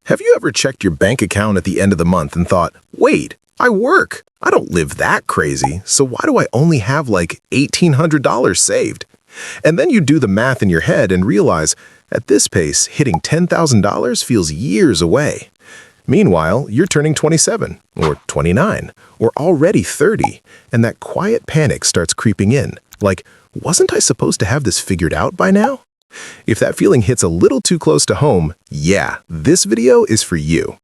Have you ever checked your bank account at the end of the month and thought, wait, I work. I don't live that crazy, so why do I only have like $1,800 saved? And then you do the math in your head and realize, at this pace, hitting $10,000 feels years away. Meanwhile, you're turning 27, or 29, or already 30, and that quiet panic starts creeping in, like, wasn't I supposed to have this figured out by now? If that feeling hits a little too close to home, yeah, this video is for you.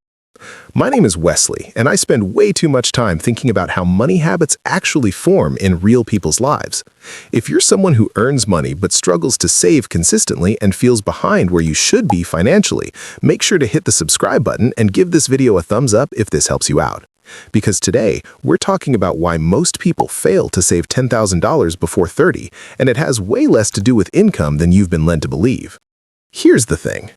My name is Wesley, and I spend way too much time thinking about how money habits actually form in real people's lives. If you're someone who earns money but struggles to save consistently and feels behind where you should be financially, make sure to hit the subscribe button and give this video a thumbs up if this helps you out. Because today, we're talking about why most people fail to save $10,000 before 30, and it has way less to do with income than you've been led to believe. Here's the thing.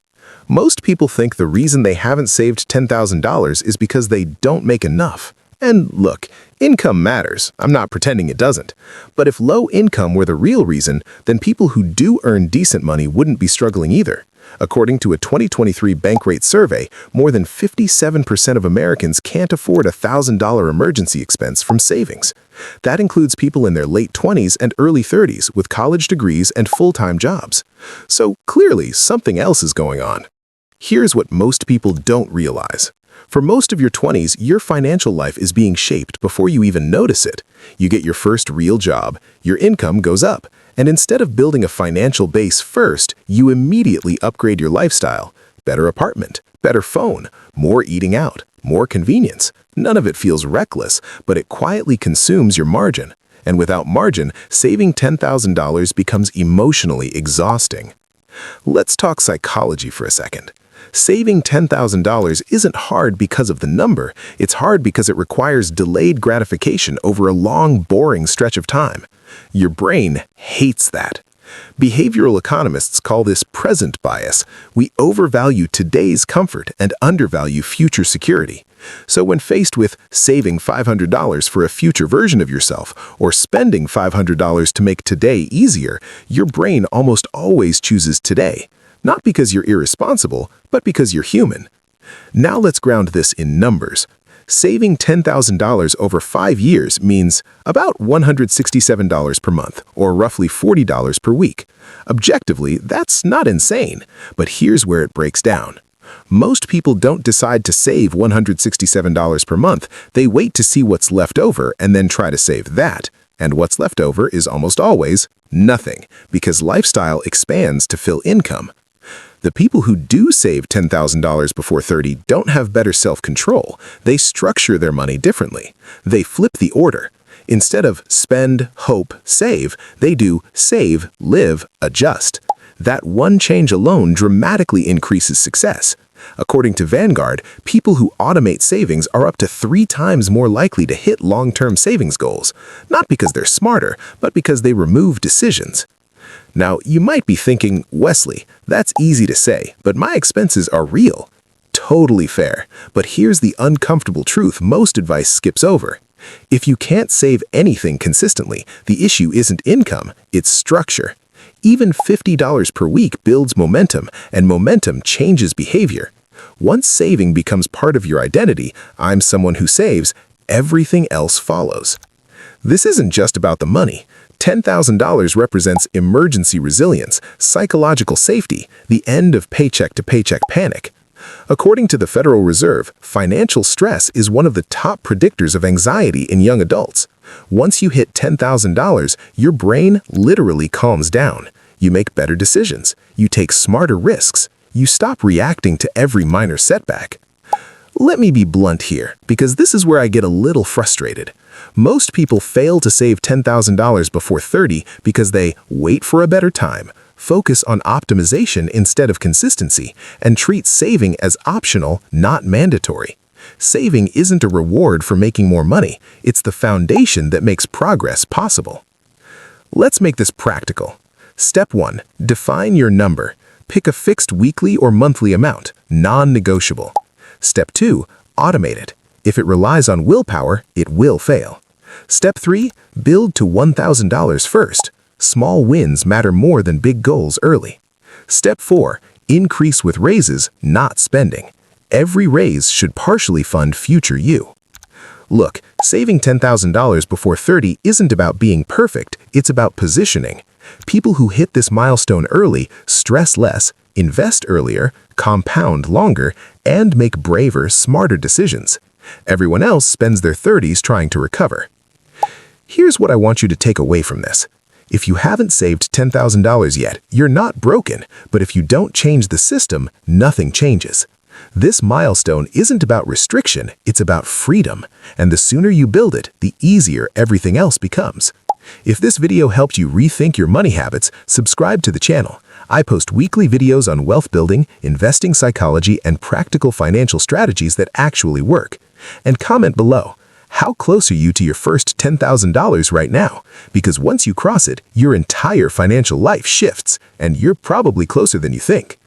Most people think the reason they haven't saved $10,000 is because they don't make enough. And look, income matters. I'm not pretending it doesn't. But if low income were the real reason, then people who do earn decent money wouldn't be struggling either. According to a 2023 Bankrate survey, more than 57% of Americans can't afford a $1,000 emergency expense from savings. That includes people in their late 20s and early 30s with college degrees and full-time jobs. So clearly, something else is going on. Here's what most people don't realize. For most of your 20s, your financial life is being shaped before you even notice it. You get your first real job, your income goes up, and instead of building a financial base first, you immediately upgrade your lifestyle. Better apartment, better phone, more eating out, more convenience. None of it feels reckless, but it quietly consumes your margin. And without margin, saving $10,000 becomes emotionally exhausting. Let's talk psychology for a second. Saving $10,000 isn't hard because of the number. It's hard because it requires delayed gratification over a long, boring stretch of time. Your brain hates that. Behavioral economists call this present bias. We overvalue today's comfort and undervalue future security. So when faced with saving $500 for a future version of yourself or spending $500 to make today easier, your brain almost always chooses today. Not because you're irresponsible, but because you're human. Now let's ground this in numbers. Saving $10,000 over 5 years means about $167 per month, or roughly $40 per week. Objectively, that's not insane, but here's where it breaks down. Most people don't decide to save $167 per month. They wait to see what's left over and then try to save that. And what's left over is almost always nothing, because lifestyle expands to fill income. The people who do save $10,000 before 30 don't have better self-control. They structure their money differently. They flip the order. Instead of spend, hope, save, they do save, live, adjust. That one change alone dramatically increases success. According to Vanguard, people who automate savings are up to 3 times more likely to hit long-term savings goals. Not because they're smarter, but because they remove decisions. Now, you might be thinking, Wesley, that's easy to say, but my expenses are real. Totally fair. But here's the uncomfortable truth most advice skips over. If you can't save anything consistently, the issue isn't income, it's structure. Even $50 per week builds momentum, and momentum changes behavior. Once saving becomes part of your identity, I'm someone who saves, everything else follows. This isn't just about the money. $10,000 represents emergency resilience, psychological safety, the end of paycheck-to-paycheck panic. According to the Federal Reserve, financial stress is one of the top predictors of anxiety in young adults. Once you hit $10,000, your brain literally calms down. You make better decisions. You take smarter risks. You stop reacting to every minor setback. Let me be blunt here, because this is where I get a little frustrated. Most people fail to save $10,000 before 30 because they wait for a better time, focus on optimization instead of consistency, and treat saving as optional, not mandatory. Saving isn't a reward for making more money. It's the foundation that makes progress possible. Let's make this practical. Step 1. Define your number. Pick a fixed weekly or monthly amount, non-negotiable. Step 2. Automate it. If it relies on willpower, it will fail. Step 3. Build to $1,000 first. Small wins matter more than big goals early. Step 4. Increase with raises, not spending. every raise should partially fund future you. Look, saving $10,000 before 30 isn't about being perfect, it's about positioning. People who hit this milestone early stress less, invest earlier, compound longer, and make braver, smarter decisions. Everyone else spends their 30s trying to recover. Here's what I want you to take away from this. If you haven't saved $10,000 yet, you're not broken, but if you don't change the system, nothing changes. This milestone isn't about restriction, it's about freedom, and the sooner you build it, the easier everything else becomes. If this video helped you rethink your money habits, subscribe to the channel. I post weekly videos on wealth building, investing psychology, and practical financial strategies that actually work. And comment below, how close are you to your first $10,000 right now? Because once you cross it, your entire financial life shifts, and you're probably closer than you think.